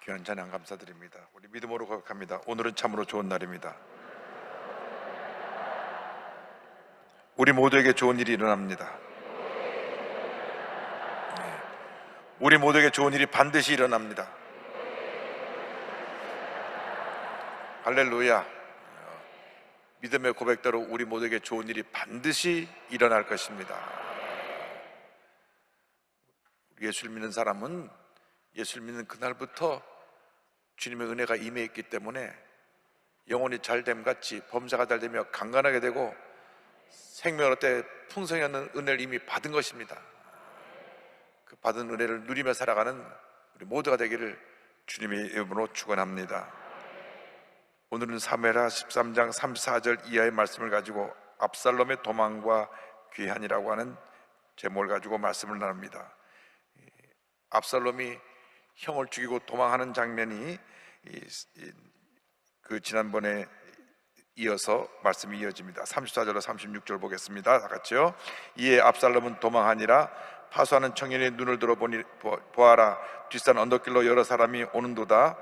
귀한 찬양 감사드립니다. 우리 믿음으로 고백합니다. 오늘은 참으로 좋은 날입니다. 우리 모두에게 좋은 일이 일어납니다. 우리 모두에게 좋은 일이 반드시 일어납니다. 할렐루야. 믿음의 고백대로 우리 모두에게 좋은 일이 반드시 일어날 것입니다. 예수를 믿는 사람은 예수를 믿는 그날부터 주님의 은혜가 임해있기 때문에 영혼이 잘됨같이 범사가 잘되며 강건하게 되고 생명을 얻되 풍성히 얻는 은혜를 이미 받은 것입니다. 그 받은 은혜를 누리며 살아가는 우리 모두가 되기를 주님의 이름으로 축원합니다. 오늘은 사무엘하 13장 34절 이하의 말씀을 가지고 압살롬의 도망과 귀환이라고 하는 제목을 가지고 말씀을 나눕니다. 압살롬이 형을 죽이고 도망하는 장면이 그 지난번에 이어서 말씀이 이어집니다. 34절로 36절 보겠습니다. 다 같이요. 이에 압살롬은 도망하니라. 파수하는 청년의 눈을 들어 보아라. 뒷산 언덕길로 여러 사람이 오는도다.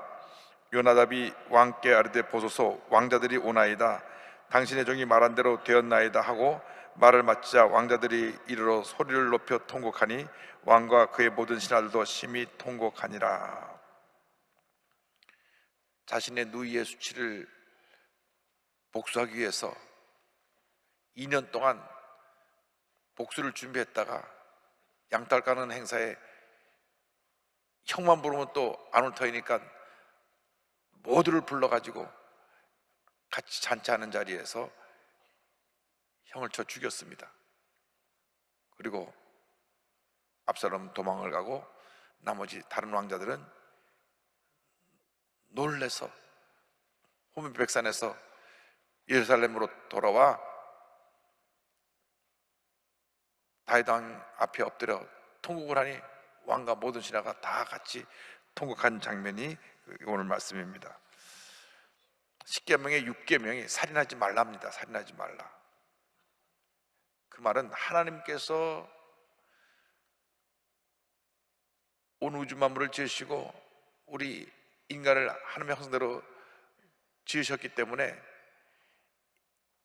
요나답이 왕께 아르되 보소서, 왕자들이 오나이다. 당신의 종이 말한 대로 되었나이다 하고 말을 마치자 왕자들이 이르러 소리를 높여 통곡하니 왕과 그의 모든 신하들도 심히 통곡하니라. 자신의 누이의 수치를 복수하기 위해서 2년 동안 복수를 준비했다가 양딸 까는 행사에 형만 부르면 또 안 올 터이니까 모두를 불러가지고 같이 잔치하는 자리에서 형을 쳐 죽였습니다. 그리고 압살롬 도망을 가고 나머지 다른 왕자들은 놀래서 호면백산에서 예루살렘으로 돌아와 다윗 왕 앞에 엎드려 통곡을 하니 왕과 모든 신하가 다 같이 통곡한 장면이 오늘 말씀입니다. 10계명의 6계명이 살인하지 말랍니다. 살인하지 말라. 그 말은 하나님께서 온 우주 만물을 지으시고 우리 인간을 하나님의 형상대로 지으셨기 때문에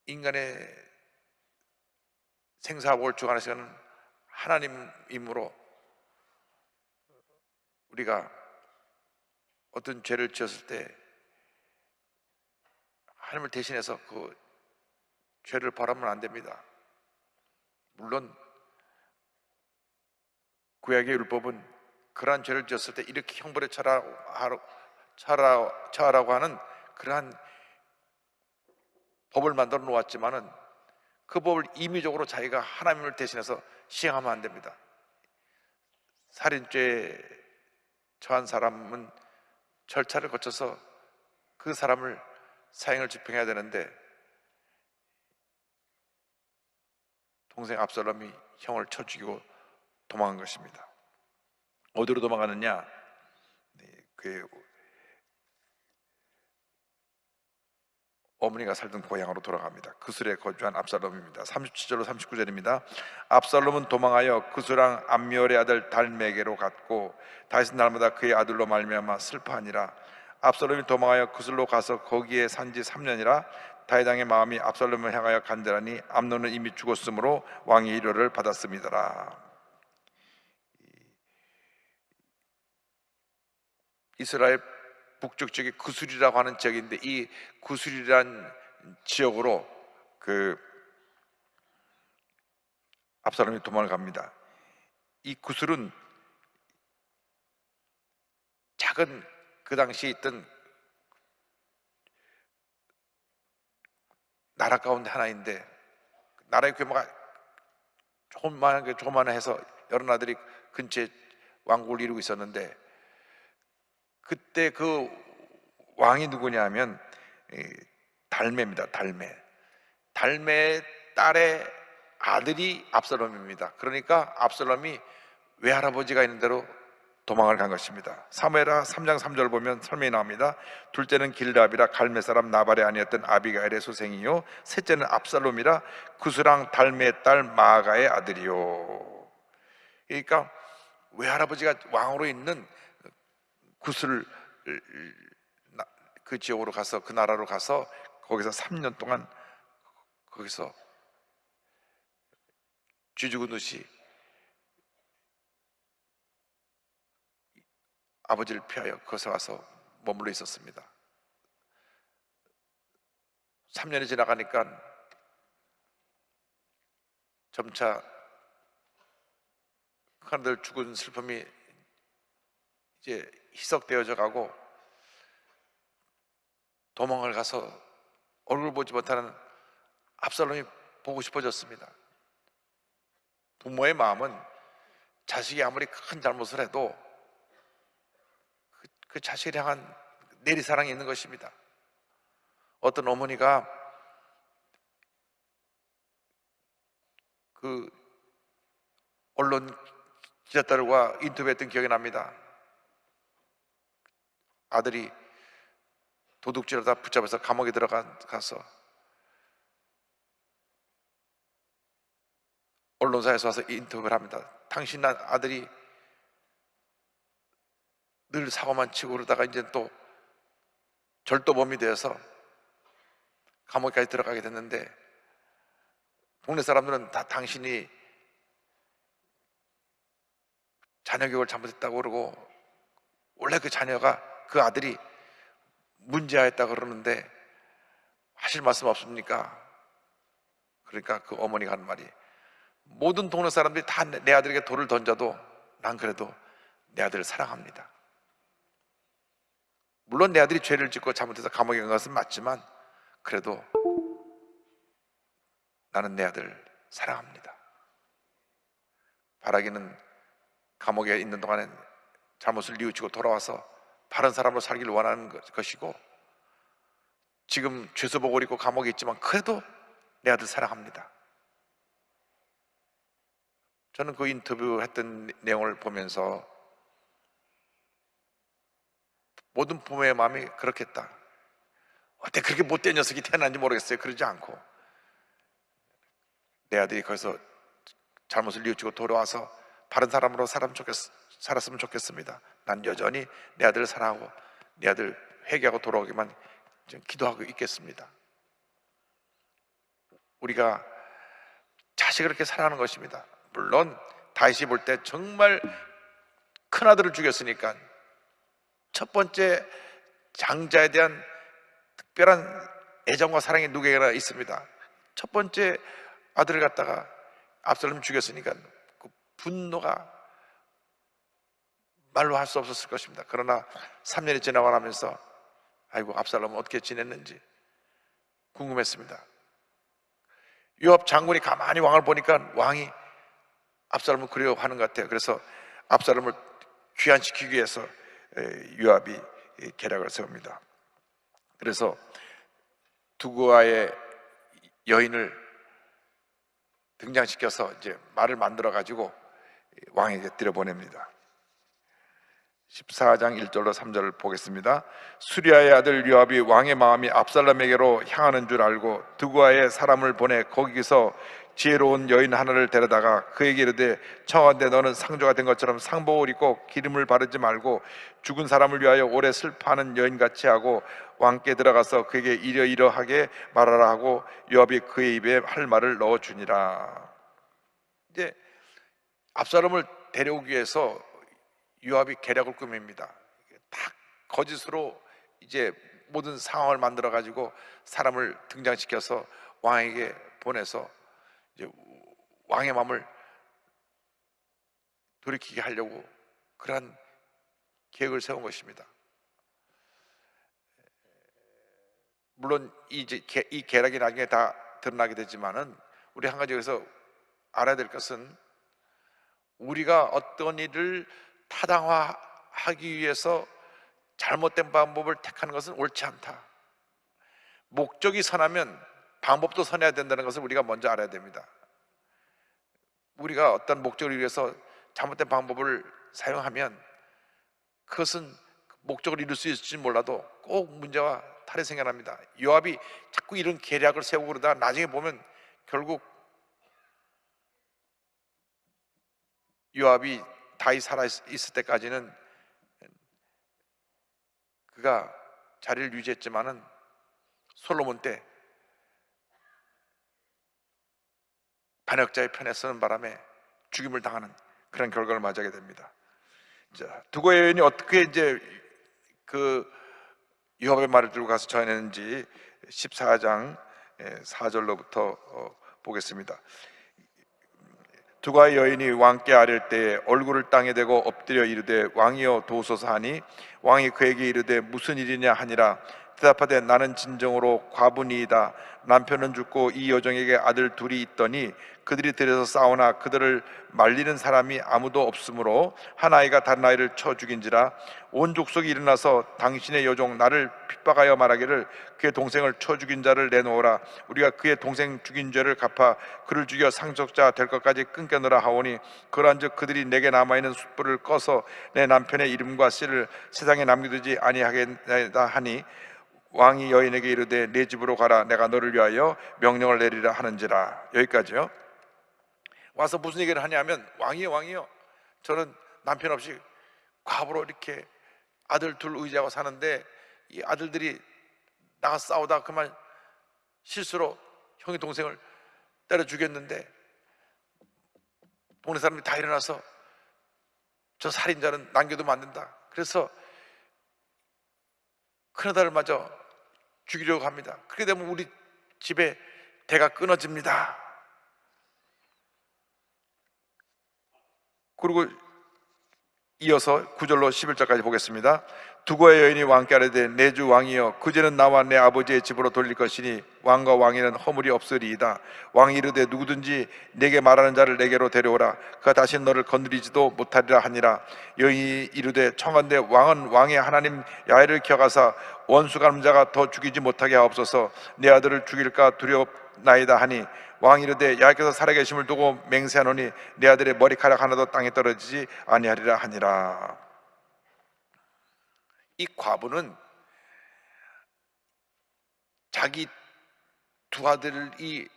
인간의 생사복을 주관하시는 하나님이므로 우리가 어떤 죄를 지었을 때 하나님을 대신해서 그 죄를 벌하면 안 됩니다. 물론 구약의 율법은 그러한 죄를 지었을 때 이렇게 형벌에 처하라고 하는 그러한 법을 만들어 놓았지만은 그 법을 임의적으로 자기가 하나님을 대신해서 시행하면 안 됩니다. 살인죄에 처한 사람은 절차를 거쳐서 그 사람을 사형을 집행해야 되는데 동생 압살롬이 형을 쳐 죽이고 도망한 것입니다. 어디로 도망가느냐? 그 어머니가 살던 고향으로 돌아갑니다. 그술에 거주한 압살롬입니다. 37절로 39절입니다. 압살롬은 도망하여 그술왕 암미엘의 아들 달메게로 갔고 다윗은 날마다 그의 아들로 말미암아 슬퍼하니라. 압살롬이 도망하여 그술로 가서 거기에 산지 3년이라. 다윗 왕의 마음이 압살롬을 향하여 간절하니 암논은 이미 죽었으므로 왕의 위로를 받았음이더라. 이스라엘 북쪽 지역에 구술이라고 하는 지역인데 이 구술이란 지역으로 그 압살롬이 도망을 갑니다. 이 구술은 작은 그 당시에 있던 나라 가운데 하나인데 나라의 규모가 조그만해서 여러 나라들이 근처에 왕국을 이루고 있었는데 그때 그 왕이 누구냐면 달메입니다. 달메의 딸의 아들이 압살롬입니다. 그러니까 압살롬이 외할아버지가 있는 대로 도망을 간 것입니다. 사무엘하 3장 3절 보면 설명이 나옵니다. 둘째는 길답이라 갈메 사람 나발의 아니었던 아비가일의 소생이요 셋째는 압살롬이라 구스랑 달메의 딸 마아가의 아들이요. 그러니까 외할아버지가 왕으로 있는 구슬 그 지역으로 가서, 그 나라로 가서 거기서 3년 동안 거기서 쥐 죽은 듯이 아버지를 피하여 거기서 와서 머물러 있었습니다. 3년이 지나가니까 점차 큰아들 죽은 슬픔이 이제 희석되어져 가고, 도망을 가서 얼굴 보지 못하는 압살롬이 보고 싶어졌습니다. 부모의 마음은 자식이 아무리 큰 잘못을 해도 그 자식을 향한 내리사랑이 있는 것입니다. 어떤 어머니가 그 언론 기자들과 인터뷰했던 기억이 납니다. 아들이 도둑질하다 붙잡아서 감옥에 들어가서 언론사에서 와서 인터뷰를 합니다. 당신 아들이 늘 사고만 치고 그러다가 이제 또 절도범이 되어서 감옥까지 들어가게 됐는데, 동네 사람들은 다 당신이 자녀 교육을 잘못했다고 그러고, 원래 그 자녀가, 그 아들이 문제아였다고 그러는데 하실 말씀 없습니까? 그러니까 그 어머니가 하는 말이, 모든 동네 사람들이 다 내 아들에게 돌을 던져도 난 그래도 내 아들을 사랑합니다. 물론 내 아들이 죄를 짓고 잘못해서 감옥에 간 것은 맞지만 그래도 나는 내 아들을 사랑합니다. 바라기는 감옥에 있는 동안에 잘못을 뉘우치고 돌아와서 바른 사람으로 살기를 원하는 것이고, 지금 죄수복을 입고 감옥에 있지만 그래도 내 아들 사랑합니다. 저는 그 인터뷰 했던 내용을 보면서 모든 부모의 마음이 그렇겠다. 어떻게 그렇게 못된 녀석이 태어난지 모르겠어요. 그러지 않고, 내 아들이 거기서 잘못을 뉘우치고 돌아와서 바른 사람으로 살았으면 좋겠습니다. 난 여전히 내 아들을 사랑하고 내 아들 회개하고 돌아오기만 기도하고 있겠습니다. 우리가 자식을 그렇게 사랑하는 것입니다. 물론 다윗이 볼 때 정말 큰 아들을 죽였으니까 첫 번째 장자에 대한 특별한 애정과 사랑이 누구에게나 있습니다. 첫 번째 아들을 갖다가 압살롬이 죽였으니까 그 분노가 말로 할 수 없었을 것입니다. 그러나 3년이 지나고 나면서 아이고 압살롬은 어떻게 지냈는지 궁금했습니다. 요압 장군이 가만히 왕을 보니까 왕이 압살롬을 그리워하는 것 같아요. 그래서 압살롬을 귀환시키기 위해서 요압이 계략을 세웁니다. 그래서 두고아의 여인을 등장시켜서 이제 말을 만들어 가지고 왕에게 들여보냅니다. 14장 1절로 3절을 보겠습니다. 수리아의 아들 요압이 왕의 마음이 압살롬에게로 향하는 줄 알고 두고아의 사람을 보내 거기서 지혜로운 여인 하나를 데려다가 그에게 이르되, 청하건대 너는 상조가 된 것처럼 상복을 입고 기름을 바르지 말고 죽은 사람을 위하여 오래 슬퍼하는 여인같이 하고 왕께 들어가서 그에게 이러이러하게 말하라 하고 요압이 그의 입에 할 말을 넣어주니라. 이제 압살롬을 데려오기 위해서 요압이 계략을 꾸밉니다. 딱 거짓으로 이제 모든 상황을 만들어 가지고 사람을 등장시켜서 왕에게 보내서 이제 왕의 마음을 돌이키게 하려고 그러한 계획을 세운 것입니다. 물론 이 계략이 나중에 다 드러나게 되지만은 우리 한 가지 여기서 알아야 될 것은, 우리가 어떤 일을 타당화하기 위해서 잘못된 방법을 택하는 것은 옳지 않다. 목적이 선하면 방법도 선해야 된다는 것을 우리가 먼저 알아야 됩니다. 우리가 어떤 목적을 위해서 잘못된 방법을 사용하면 그것은 목적을 이룰 수 있을지 몰라도 꼭 문제와 탈이 생겨납니다. 요압이 자꾸 이런 계략을 세우고 그러다 나중에 보면 결국 요압이 다윗 살아 있을 때까지는 그가 자리를 유지했지만은 솔로몬 때 반역자의 편에 서는 바람에 죽임을 당하는 그런 결과를 맞이하게 됩니다. 자, 두고의 여인이 어떻게 이제 그 요압의 말을 들고 가서 전했는지 14장 4절로부터 보겠습니다. 두가의 여인이 왕께 아랠 때에 얼굴을 땅에 대고 엎드려 이르되 왕이여 도우소서 하니 왕이 그에게 이르되 무슨 일이냐 하니라. 대답하되 나는 진정으로 과부니이다. 남편은 죽고 이 여종에게 아들 둘이 있더니 그들이 들여서 싸우나 그들을 말리는 사람이 아무도 없으므로 한 아이가 다른 아이를 쳐 죽인지라. 온 족속이 일어나서 당신의 여종 나를 핍박하여 말하기를 그의 동생을 쳐 죽인 자를 내놓으라. 우리가 그의 동생 죽인 죄를 갚아 그를 죽여 상속자 될 것까지 끊겨놓으라 하오니 그러한즉 그들이 내게 남아있는 숯불을 꺼서 내 남편의 이름과 씨를 세상에 남겨두지 아니하겠다 하니 왕이 여인에게 이르되 내 집으로 가라. 내가 너를 위하여 명령을 내리라 하는지라. 여기까지요. 와서 무슨 얘기를 하냐면 왕이요 저는 남편 없이 과부로 이렇게 아들 둘 의지하고 사는데 이 아들들이 나가서 싸우다 그만 실수로 형이 동생을 때려 죽였는데 동네 사람들이 다 일어나서 저 살인자는 남겨두면 안 된다. 그래서 큰아들을 마저 죽이려고 합니다. 그렇게 되면 우리 집에 대가 끊어집니다. 그리고 이어서 9절로 11절까지 보겠습니다. 두고의 여인이 왕께 아뢰되 내 주 왕이여 그 죄는 나와 내 아버지의 집으로 돌릴 것이니 왕과 왕에는 허물이 없으리이다. 왕이 이르되 누구든지 내게 말하는 자를 내게로 데려오라. 그가 다시 너를 건드리지도 못하리라 하니라. 여인이 이르되 청한데 왕은 왕의 하나님 야훼를 기억하사 원수 감자가 더 죽이지 못하게 하옵소서. 내 아들을 죽일까 두렵나이다 하니 왕이 이르되 야훼께서 살아계심을 두고 맹세하노니 내 아들의 머리카락 하나도 땅에 떨어지지 아니하리라 하니라. 이 과부는 자기 두 아들이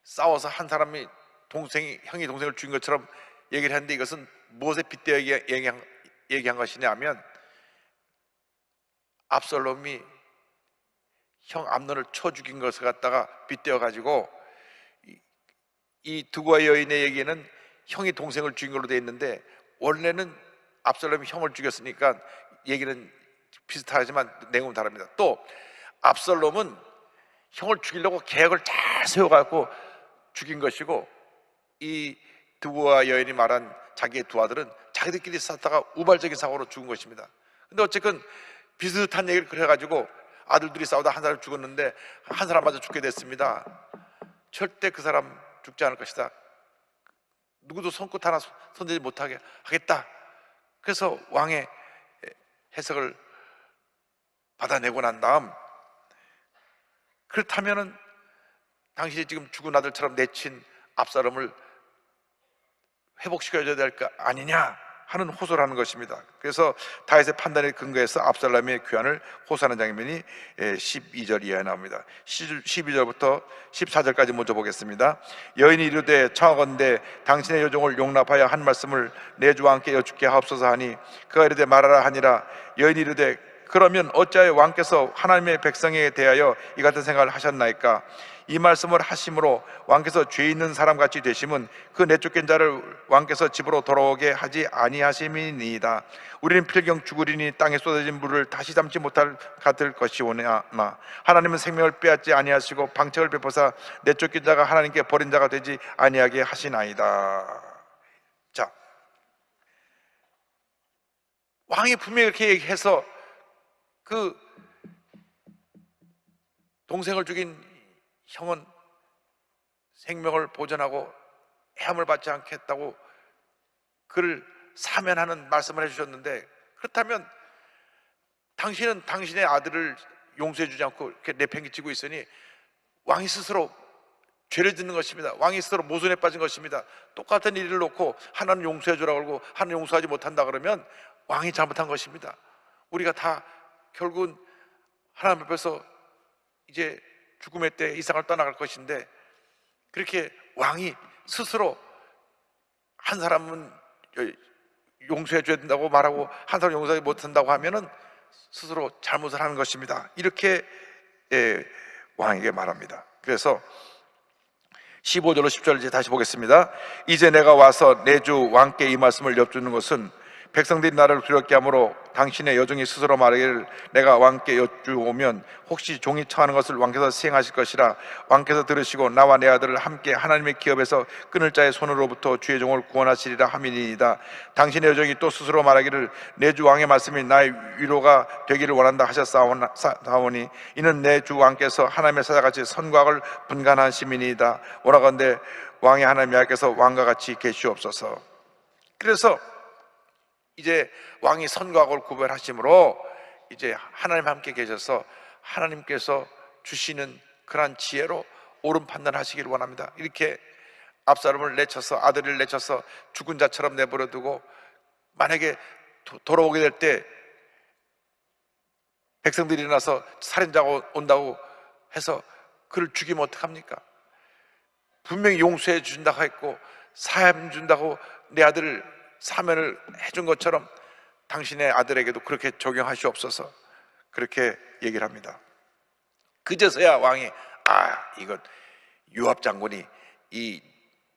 싸워서 한 사람이 형이 동생을 죽인 것처럼 얘기를 했는데 이것은 무엇에 빗대어 얘기한 것이냐 하면 압살롬이 형 암논을 쳐 죽인 것을 갖다가 빗대어 가지고 이 두고의 여인의 얘기는 형이 동생을 죽인 걸로 되어 있는데 원래는 압살롬이 형을 죽였으니까 얘기는 비슷하지만 내용은 다릅니다. 또 압살롬은 형을 죽이려고 계획을 잘 세워갖고 죽인 것이고 이 두고와 여인이 말한 자기의 두 아들은 자기들끼리 싸다가 우발적인 사고로 죽은 것입니다. 근데 어쨌든 비슷한 얘기를 그래가지고 아들들이 싸우다 한 사람 죽었는데 한 사람마저 죽게 됐습니다. 절대 그 사람 죽지 않을 것이다. 누구도 손끝 하나 손대지 못하게 하겠다. 그래서 왕의 해석을 받아내고 난 다음 그렇다면은 당신이 지금 죽은 아들처럼 내친 압살롬을 회복시켜줘야 될 거 아니냐 하는 호소를 하는 것입니다. 그래서 다윗의 판단에 근거해서 압살롬의 귀환을 호소하는 장면이 12절 이하에 나옵니다. 12절부터 14절까지 먼저 보겠습니다. 여인이 이르되 청하건대 당신의 여종을 용납하여 한 말씀을 내 주와 함께 여쭙게 하옵소서 하니 그가 이르되 말하라 하니라. 여인이 이르되 그러면 어찌하여 왕께서 하나님의 백성에 대하여 이 같은 생각을 하셨나이까? 이 말씀을 하심으로 왕께서 죄 있는 사람같이 되심은 그 내쫓긴 자를 왕께서 집으로 돌아오게 하지 아니하심이니이다. 우리는 필경 죽으리니 땅에 쏟아진 물을 다시 담지 못할 같을 것이오나 하나님은 생명을 빼앗지 아니하시고 방책을 베푸사 내쫓긴 자가 하나님께 버린 자가 되지 아니하게 하시나이다. 자, 왕이 분명히 이렇게 얘기해서 그 동생을 죽인 형은 생명을 보존하고 해함을 받지 않겠다고 그를 사면하는 말씀을 해주셨는데, 그렇다면 당신은 당신의 아들을 용서해 주지 않고 이렇게 내팽개치고 있으니 왕이 스스로 죄를 짓는 것입니다. 왕이 스스로 모순에 빠진 것입니다. 똑같은 일을 놓고 하나는 용서해 주라고 그러고 하나는 용서하지 못한다 그러면 왕이 잘못한 것입니다. 우리가 다 결국은 하나님 앞에서 이제 죽음의 때 이 세상을 떠나갈 것인데, 그렇게 왕이 스스로 한 사람은 용서해 줘야 된다고 말하고 한 사람은 용서하지 못한다고 하면은 스스로 잘못을 하는 것입니다. 이렇게 왕에게 말합니다. 그래서 15절로 10절 이제 다시 보겠습니다. 이제 내가 와서 내 주 왕께 이 말씀을 엿주는 것은 백성들이 나를 두렵게 하므로 당신의 여종이 스스로 말하기를 내가 왕께 여쭈오면 혹시 종이 처하는 것을 왕께서 시행하실 것이라 왕께서 들으시고 나와 내 아들을 함께 하나님의 기업에서 끊을 자의 손으로부터 주의 종을 구원하시리라 함이니이다. 당신의 여종이 또 스스로 말하기를 내 주 왕의 말씀이 나의 위로가 되기를 원한다 하셨사오니 이는 내 주 왕께서 하나님의 사자같이 선과 악을 분간하심이니이다. 오라건대 왕의 하나님 여호와께서 왕과 같이 계시옵소서. 그래서 이제 왕이 선과 악을 구별하심으로 이제 하나님 함께 계셔서 하나님께서 주시는 그러한 지혜로 옳은 판단하시기를 원합니다. 이렇게 압살롬을 내쳐서 아들을 내쳐서 죽은 자처럼 내버려 두고 만약에 돌아오게 될 때 백성들이 일어나서 살인자가 온다고 해서 그를 죽이면 어떡합니까? 분명히 용서해 준다고 했고 사함 준다고 내 아들을 사면을 해준 것처럼 당신의 아들에게도 그렇게 적용하시옵소서. 그렇게 얘기를 합니다. 그제서야 왕이 이건 요압 장군이 이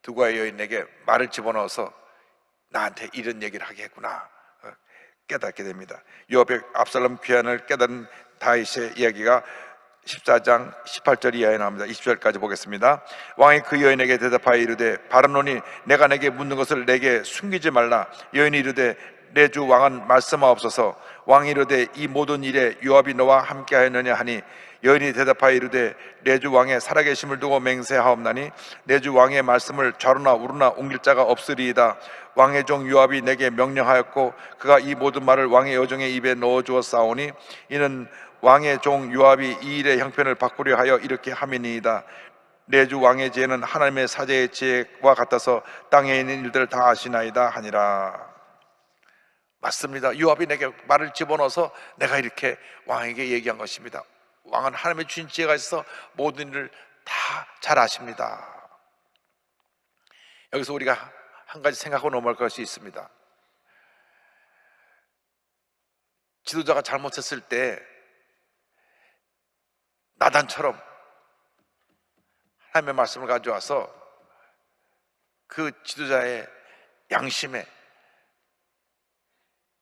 두고의 여인에게 말을 집어넣어서 나한테 이런 얘기를 하게 했구나 깨닫게 됩니다. 요압의 압살롬 귀환을 깨달은 다윗의 이야기가 14장 18절 이하에 나옵니다. 20절까지 보겠습니다. 왕이 그 여인에게 대답하여 이르되 바라노니 내가 내게 묻는 것을 내게 숨기지 말라. 여인이 이르되 내 주 왕은 말씀하옵소서. 왕이 이르되 이 모든 일에 요압이 너와 함께하였느냐 하니 여인이 대답하여 이르되 내 주 왕의 살아계심을 두고 맹세하옵나니 내 주 왕의 말씀을 좌로나 우로나 옮길 자가 없으리이다. 왕의 종 요압이 내게 명령하였고 그가 이 모든 말을 왕의 여종의 입에 넣어주었사오니 이는 왕의 종 요압이 이 일의 형편을 바꾸려 하여 이렇게 함이니이다. 내 주 왕의 지혜는 하나님의 사제의 지혜와 같아서 땅에 있는 일들을 다 아시나이다 하니라. 맞습니다. 요압이 내게 말을 집어넣어서 내가 이렇게 왕에게 얘기한 것입니다. 왕은 하나님의 주신 지혜가 있어서 모든 일을 다 잘 아십니다. 여기서 우리가 한 가지 생각하고 넘어갈 것이 있습니다. 지도자가 잘못했을 때 나단처럼 하나님의 말씀을 가져와서 그 지도자의 양심에,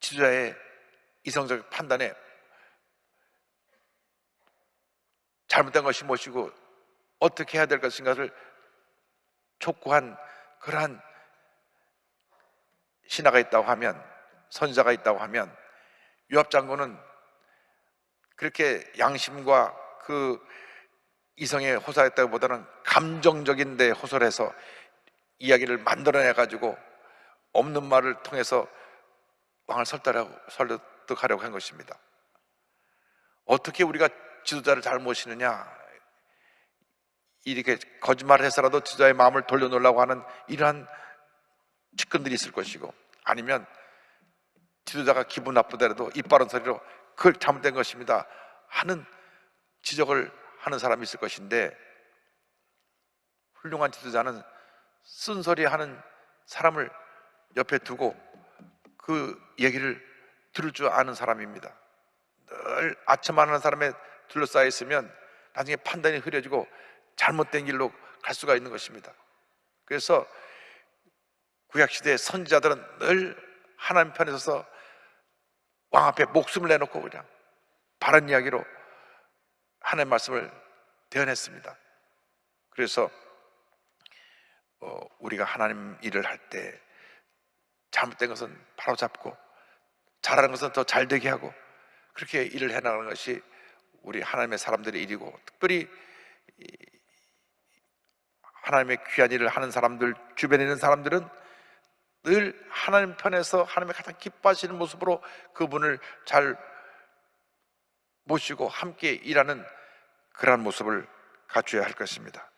지도자의 이성적 판단에 잘못된 것이 무엇이고 어떻게 해야 될 것인가를 촉구한 그러한 신하가 있다고 하면, 선지자가 있다고 하면 요압 장군은 그렇게 양심과 그 이성에 호소했다기보다는 감정적인 데 호소를 해서 이야기를 만들어내 가지고 없는 말을 통해서 왕을 설득하려고 한 것입니다. 어떻게 우리가 지도자를 잘 모시느냐, 이렇게 거짓말을 해서라도 지도자의 마음을 돌려놓으려고 하는 이러한 측근들이 있을 것이고, 아니면 지도자가 기분 나쁘더라도 입 바른 소리로 그걸 잘못된 것입니다 하는 지적을 하는 사람이 있을 것인데, 훌륭한 지도자는 쓴소리 하는 사람을 옆에 두고 그 얘기를 들을 줄 아는 사람입니다. 늘 아첨하는 사람에 둘러싸여 있으면 나중에 판단이 흐려지고 잘못된 길로 갈 수가 있는 것입니다. 그래서 구약시대의 선지자들은 늘 하나님 편에 서서 왕 앞에 목숨을 내놓고 그냥 바른 이야기로 하나님의 말씀을 대언했습니다. 그래서 우리가 하나님 일을 할 때 잘못된 것은 바로 잡고 잘하는 것은 더 잘되게 하고 그렇게 일을 해나가는 것이 우리 하나님의 사람들의 일이고, 특별히 하나님의 귀한 일을 하는 사람들, 주변에 있는 사람들은 늘 하나님 편에서 하나님의 가장 기뻐하시는 모습으로 그분을 잘 모시고 함께 일하는 그러한 모습을 갖춰야 할 것입니다.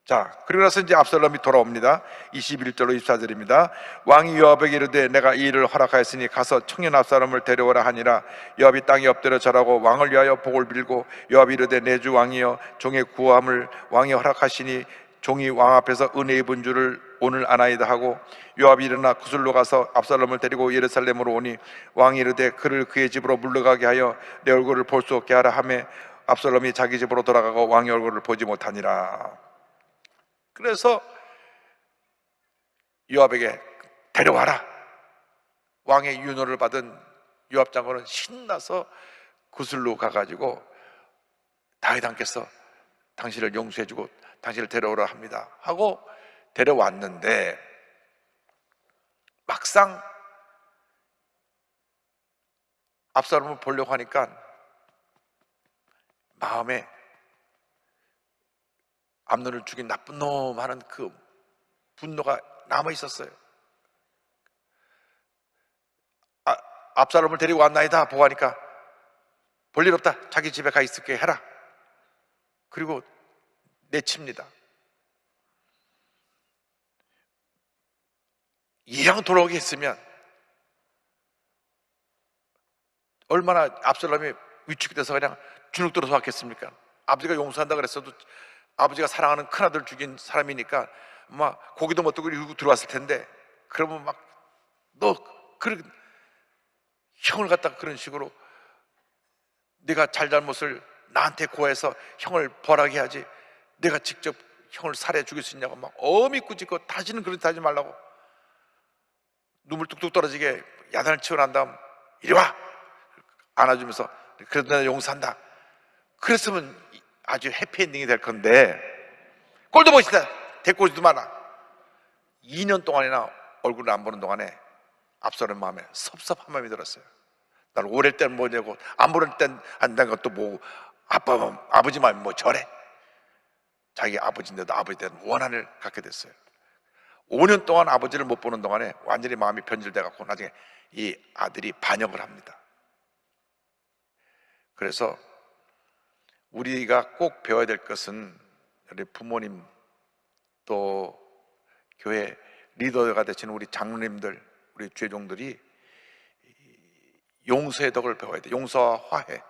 자, 그리고 나서 이제 압살롬이 돌아옵니다. 21절로 24절입니다. 왕이 요압에게 이르되 내가 이 일을 허락하였으니 가서 청년 압살롬을 데려오라 하니라. 요압이 땅에 엎드려 절하고 왕을 위하여 복을 빌고 요압이 이르되 내 주 왕이여 종의 구함을 왕이 허락하시니 종이 왕 앞에서 은혜 입은 줄을 오늘 아나이다 하고 요압이 일어나 구슬로 가서 압살롬을 데리고 예루살렘으로 오니 왕이 이르되 그를 그의 집으로 물러가게 하여 내 얼굴을 볼 수 없게 하라 하매 압살롬이 자기 집으로 돌아가고 왕의 얼굴을 보지 못하니라. 그래서 요압에게 데려와라. 왕의 윤호를 받은 요압 장군은 신나서 구슬로 가가지고 다윗 왕께서 당신을 용서해주고 당신을 데려오라 합니다 하고 데려왔는데, 막상 압살롬을 보려고 하니까 마음에 암논을 죽인 나쁜 놈 하는 그 분노가 남아 있었어요. 압살롬을 데리고 왔나이다 보고 하니까 볼일 없다, 자기 집에 가 있을게 해라. 그리고 내칩니다. 이왕 돌아오게 했으면 얼마나 압살롬이 위축이 돼서 그냥 주눅 들어서 왔겠습니까? 아버지가 용서한다 그랬어도 아버지가 사랑하는 큰아들 죽인 사람이니까 막 고기도 못 뜨고 이러고 들어왔을 텐데, 그러면 막 너 그런 형을 갖다가 그런 식으로 내가 잘잘못을 나한테 고해서 형을 벌하게 하지 내가 직접 형을 살해 죽일 수 있냐고 막 어미 꾸짖고 다시는 그런 짓 하지 말라고 눈물 뚝뚝 떨어지게 야단을 치고 난 다음 이리 와 안아주면서 그래도 내가 용서한다 그랬으면 아주 해피엔딩이 될 건데, 꼴도 멋있다 데리고 오지도 마라. 2년 동안이나 얼굴을 안 보는 동안에 압살롬 마음에 섭섭한 마음이 들었어요. 나를 오래 때는 뭐냐고 안 보는 땐 안 된 것도 뭐 아버지 마음이 뭐 저래. 자기 아버지인데도 아버지에 대한 원한을 갖게 됐어요. 5년 동안 아버지를 못 보는 동안에 완전히 마음이 변질돼 갖고 나중에 이 아들이 반역을 합니다. 그래서 우리가 꼭 배워야 될 것은 우리 부모님 또 교회 리더가 되시는 우리 장로님들, 우리 죄종들이 용서의 덕을 배워야 돼. 용서와 화해.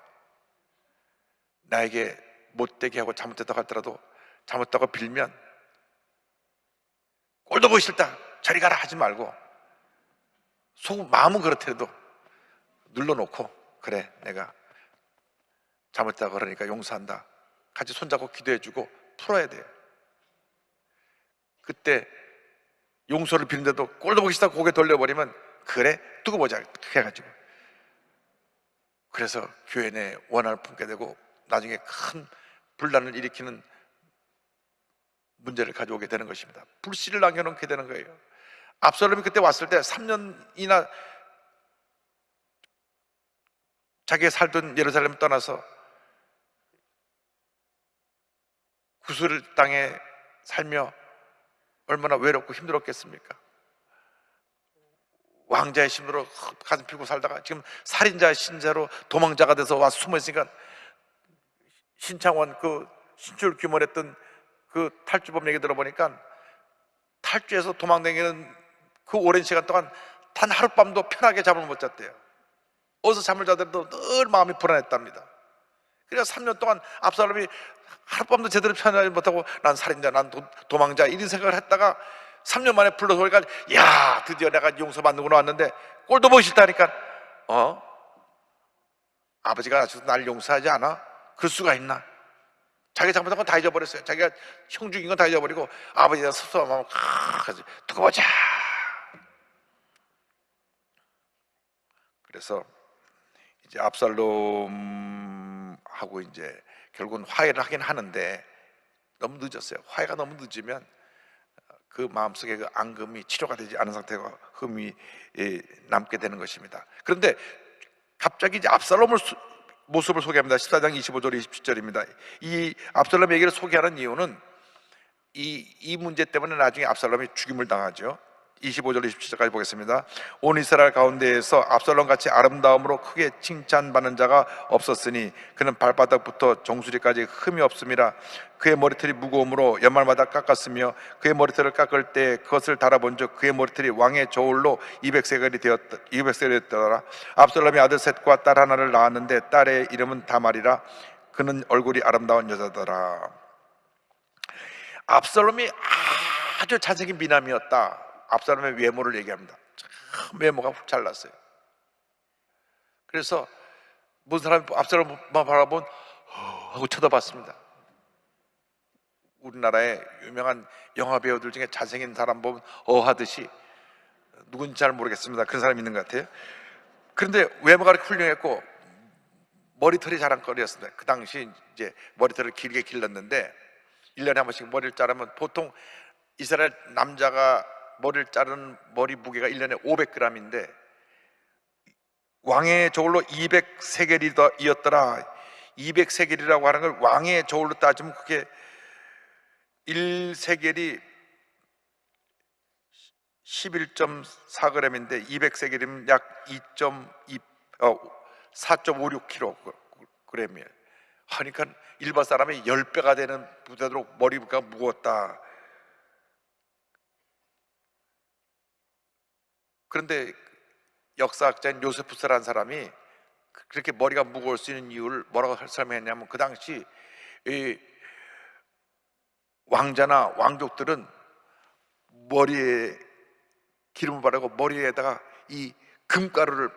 나에게 못되게 하고 잘못했다고 하더라도 잘못했다고 빌면 꼴도 보기 싫다 저리 가라 하지 말고 속 마음은 그렇더라도 눌러놓고 그래 내가 잘못했다고 그러니까 용서한다 같이 손잡고 기도해주고 풀어야 돼요. 그때 용서를 빌는데도 꼴도 보기 싫다고 고개 돌려버리면 그래 두고 보자 해가지고 그래서 교회 내 원한을 품게 되고 나중에 큰 분란을 일으키는 문제를 가져오게 되는 것입니다. 불씨를 남겨놓게 되는 거예요. 압살롬이 그때 왔을 때 3년이나 자기가 살던 예루살렘을 떠나서 구슬 땅에 살며 얼마나 외롭고 힘들었겠습니까? 왕자의 신으로 가슴 피고 살다가 지금 살인자의 신자로 도망자가 돼서 와서 숨어 있으니까 신창원 그 신출 규모했던 그 탈주범 얘기 들어보니까 탈주해서 도망다니는 그 오랜 시간 동안 단 하룻밤도 편하게 잠을 못 잤대요. 어디서 잠을 자더라도 늘 마음이 불안했답니다. 그래서 3년 동안 압살롬이 하룻밤도 제대로 편하지 못하고 난 살인자, 난 도망자 이런 생각을 했다가 3년 만에 불러서 오니까 야 드디어 내가 용서받는구나 왔는데 꼴도 보기 싫다니까 아버지가 아직도 날 용서하지 않아? 그럴 수가 있나? 자기가 잘못한 건 다 잊어버렸어요. 자기가 형 죽인 건 다 잊어버리고 아버지가 섭섭한 마음을 두고 보자. 그래서 이제 압살롬하고 이제 결국은 화해를 하긴 하는데 너무 늦었어요. 화해가 너무 늦으면 그 마음속에 그 앙금이 치료가 되지 않은 상태가 흠이 남게 되는 것입니다. 그런데 갑자기 이제 압살롬을 모습을 소개합니다. 14장 25절 27절입니다. 이 압살롬 얘기를 소개하는 이유는 이 문제 때문에 나중에 압살롬이 죽임을 당하죠. 25절 27절까지 보겠습니다. 온 이스라엘 가운데에서 압살롬같이 아름다움으로 크게 칭찬받는 자가 없었으니 그는 발바닥부터 정수리까지 흠이 없음이라. 그의 머리털이 무거움으로 연말마다 깎았으며 그의 머리털을 깎을 때 그것을 달아본즉 그의 머리털이 왕의 저울로 200세겔이 되었더라. 압살롬이 아들 셋과 딸 하나를 낳았는데 딸의 이름은 다말이라. 그는 얼굴이 아름다운 여자더라. 압살롬이 아주 잘생긴 미남이었다. 압살롬의 외모를 얘기합니다. 참 외모가 훅 잘났어요. 그래서 모든 사람이 압살롬만 바라본 하고 쳐다봤습니다. 우리나라의 유명한 영화 배우들 중에 잘생긴 사람 보면 하듯이, 누군지 잘 모르겠습니다. 그런 사람이 있는 것 같아요. 그런데 외모가 그렇게 훌륭했고 머리털이 자랑거리였습니다. 그 당시 이제 머리털을 길게 길렀는데 1년에 한 번씩 머리를 자르면, 보통 이스라엘 남자가 머리를 자르는 머리 무게가 1년에 500g인데 왕의 저울로 200세겔이었더라. 200세겔이라고 하는 걸 왕의 저울로 따지면 그게 1세겔이 11.4g인데 200세겔이면 약 4.56kg이에요. 그러니까 일반 사람의 10배가 되는 부대도록 머리가 무거웠다. 그런데 역사학자인 요세푸스라는 사람이 그렇게 머리가 무거울 수 있는 이유를 뭐라고 설명했냐면, 그 당시 이 왕자나 왕족들은 머리에 기름을 바르고 머리에다가 이 금가루를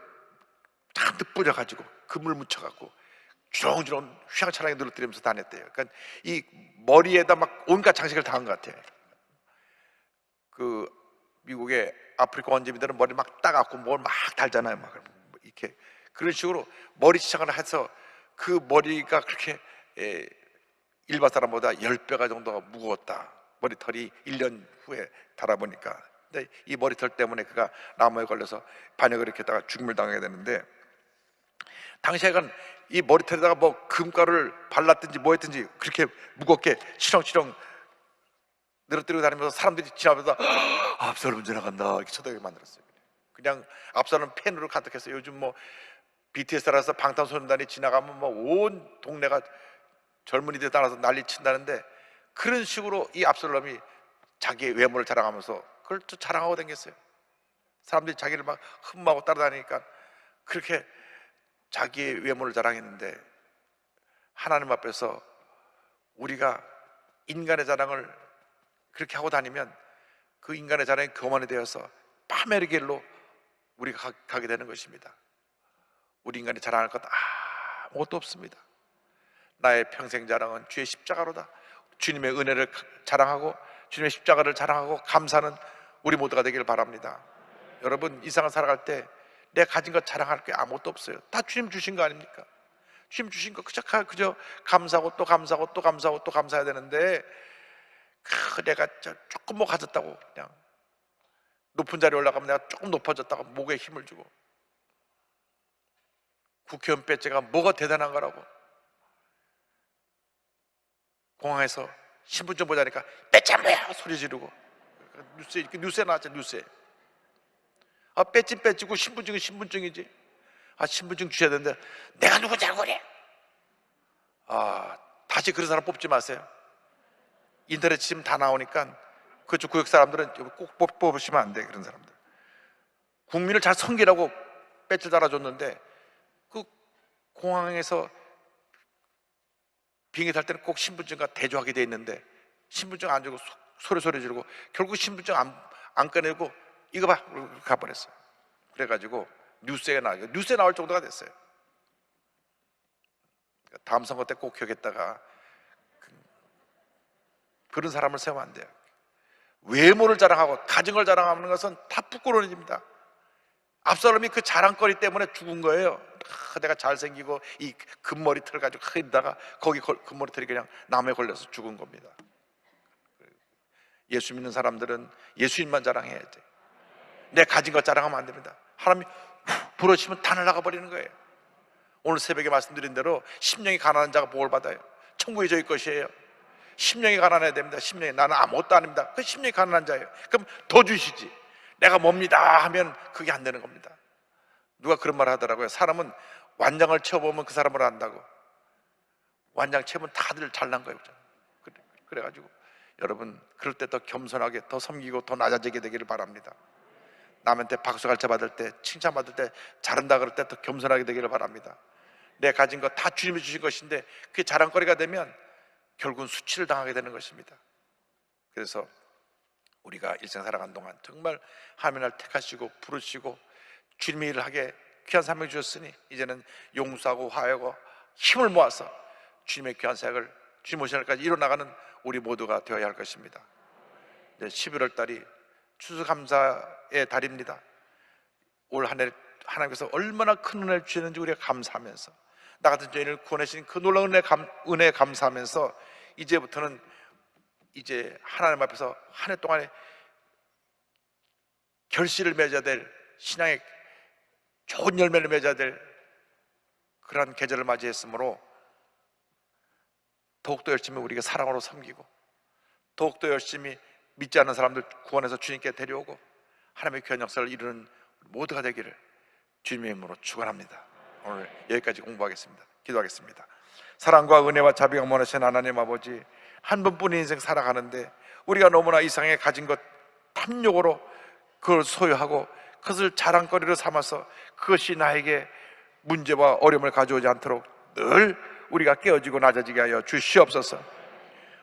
잔뜩 뿌려가지고 금을 묻혀갖고 주렁주렁 휘황찬란하게 늘어뜨리면서 다녔대요. 그러니까 이 머리에다 막 온갖 장식을 다 한 것 같아요. 그 미국의 아프리카 원주민들은 머리 막 따갖고 뭘 막 달잖아요. 막 이렇게 그런 식으로 머리 치장을 해서 그 머리가 그렇게 일반 사람보다 10배가 정도가 무거웠다. 머리털이 1년 후에 달아보니까. 근데 이 머리털 때문에 그가 나무에 걸려서 반역을 일으켰다가 죽임을 당하게 되는데, 당시에는 이 머리털에다가 뭐 금가루를 발랐든지 뭐 했든지 그렇게 무겁게 치렁치렁 늘어뜨리고 다니면서 사람들이 지나면서 압살롬 지나간다 이렇게 쳐다보게 만들었어요. 그냥 압살롬 팬으로 가득했어요. 요즘 뭐 BTS라서 방탄소년단이 지나가면 뭐 온 동네가 젊은이들 따라서 난리 친다는데, 그런 식으로 이 압살롬이 자기의 외모를 자랑하면서 그걸 또 자랑하고 다녔어요. 사람들이 자기를 막 흠모하고 따라다니니까 그렇게 자기의 외모를 자랑했는데, 하나님 앞에서 우리가 인간의 자랑을 그렇게 하고 다니면 그 인간의 자랑이 교만이 되어서 파멸의 길로 우리가 가게 되는 것입니다. 우리 인간이 자랑할 것 아무것도 없습니다. 나의 평생 자랑은 주의 십자가로다. 주님의 은혜를 자랑하고 주님의 십자가를 자랑하고 감사하는 우리 모두가 되기를 바랍니다. 여러분, 이 세상 살아갈 때 내 가진 것 자랑할 게 아무것도 없어요. 다 주님 주신 거 아닙니까? 주님 주신 거 그저 감사하고 또 감사하고 또 감사하고 또 감사해야 되는데, 내가 조금 뭐 가졌다고 그냥 높은 자리에 올라가면 내가 조금 높아졌다고 목에 힘을 주고, 국회의원 배지가 뭐가 대단한 거라고 공항에서 신분증 보자니까 배지 뭐야 소리 지르고, 뉴스에 나왔죠. 뉴스에 배지 배지고 신분증은 신분증이지, 신분증 주셔야 되는데 내가 누군지 알고 그래. 다시 그런 사람 뽑지 마세요. 인터넷 치면 다 나오니까 그쪽 구역 사람들은 꼭 뽑으시면 안 돼. 그런 사람들 국민을 잘 섬기라고 배지 달아줬는데, 그 공항에서 비행기 탈 때는 꼭 신분증과 대조하게 돼 있는데 신분증 안 주고 소리 지르고 결국 신분증 안 꺼내고 이거 봐 가버렸어요. 그래가지고 뉴스에 나올 정도가 됐어요. 다음 선거 때 꼭 기억했다가 그런 사람을 세우면 안 돼요. 외모를 자랑하고 가정을 자랑하는 것은 다 부끄러워집니다. 압살롬이 그 자랑거리 때문에 죽은 거예요. 내가 잘생기고 이 금머리털 가지고 크다가 거기 금머리털이 그냥 나무에 걸려서 죽은 겁니다. 예수 믿는 사람들은 예수님만 자랑해야 돼. 내 가진 것 자랑하면 안 됩니다. 하나님이 부러치면 다 날아가 버리는 거예요. 오늘 새벽에 말씀드린 대로 심령이 가난한 자가 복을 받아요. 천국이 저희 것이에요. 심령이 가난해야 됩니다. 심령이 나는 아무것도 아닙니다. 그 심령이 가난한 자예요. 그럼 더 주시지. 내가 뭡니다 하면 그게 안 되는 겁니다. 누가 그런 말 하더라고요. 사람은 완장을 채워보면 그 사람을 안다고. 완장 채우면 다들 잘난 거예요. 그래가지고 여러분, 그럴 때 더 겸손하게 더 섬기고 더 낮아지게 되기를 바랍니다. 남한테 박수갈채 받을 때, 칭찬받을 때, 잘한다 그럴 때 더 겸손하게 되기를 바랍니다. 내 가진 거 다 주님이 주신 것인데 그게 자랑거리가 되면 결국은 수치를 당하게 되는 것입니다. 그래서 우리가 일생 살아간 동안 정말 하나님 날 택하시고 부르시고 주님의 일을 하게 귀한 사명을 주셨으니 이제는 용서하고 화해하고 힘을 모아서 주님의 귀한 사역을 주님 오시는 날까지 이뤄나가는 우리 모두가 되어야 할 것입니다. 11월 달이 추수감사의 달입니다. 올 한 해 하나님께서 얼마나 큰 은혜를 주셨는지 우리가 감사하면서, 나 같은 죄인을 구원하신 그 놀라운 은혜에 감사하면서 이제부터는 이제 하나님 앞에서 한 해 동안에 결실을 맺어야 될, 신앙의 좋은 열매를 맺어야 될 그러한 계절을 맞이했으므로 더욱더 열심히 우리가 사랑으로 섬기고, 더욱더 열심히 믿지 않는 사람들 구원해서 주님께 데려오고 하나님의 귀한 역사를 이루는 모두가 되기를 주님의 이름으로 축원합니다. 오늘 여기까지 공부하겠습니다. 기도하겠습니다. 사랑과 은혜와 자비가 원하시는 하나님 아버지, 한 번뿐인 인생 살아가는데 우리가 너무나 이상하게 가진 것 탐욕으로 그걸 소유하고 그것을 자랑거리로 삼아서 그것이 나에게 문제와 어려움을 가져오지 않도록 늘 우리가 깨어지고 낮아지게 하여 주시옵소서.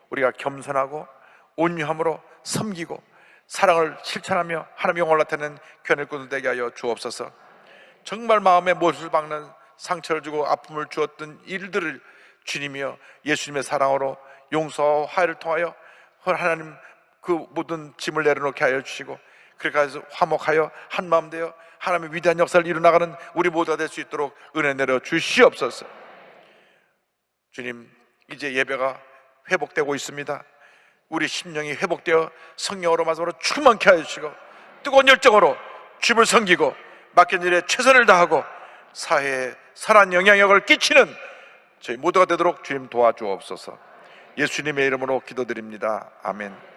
우리가 겸손하고 온유함으로 섬기고 사랑을 실천하며 하나님의 영광을 나타내는 귀한 일꾼들 되게 하여 주옵소서. 정말 마음에 못을 박는 상처를 주고 아픔을 주었던 일들을 주님이여 예수님의 사랑으로 용서와 화해를 통하여 하나님 그 모든 짐을 내려놓게 하여 주시고, 그렇게 해서 화목하여 한마음 되어 하나님의 위대한 역사를 이루어나가는 우리 모두가 될 수 있도록 은혜 내려 주시옵소서. 주님, 이제 예배가 회복되고 있습니다. 우리 심령이 회복되어 성령으로 마음으로 충만케 하여 주시고 뜨거운 열정으로 주님을 섬기고 맡긴 일에 최선을 다하고 사회에 선한 영향력을 끼치는 저희 모두가 되도록 주님 도와주옵소서. 예수님의 이름으로 기도드립니다. 아멘.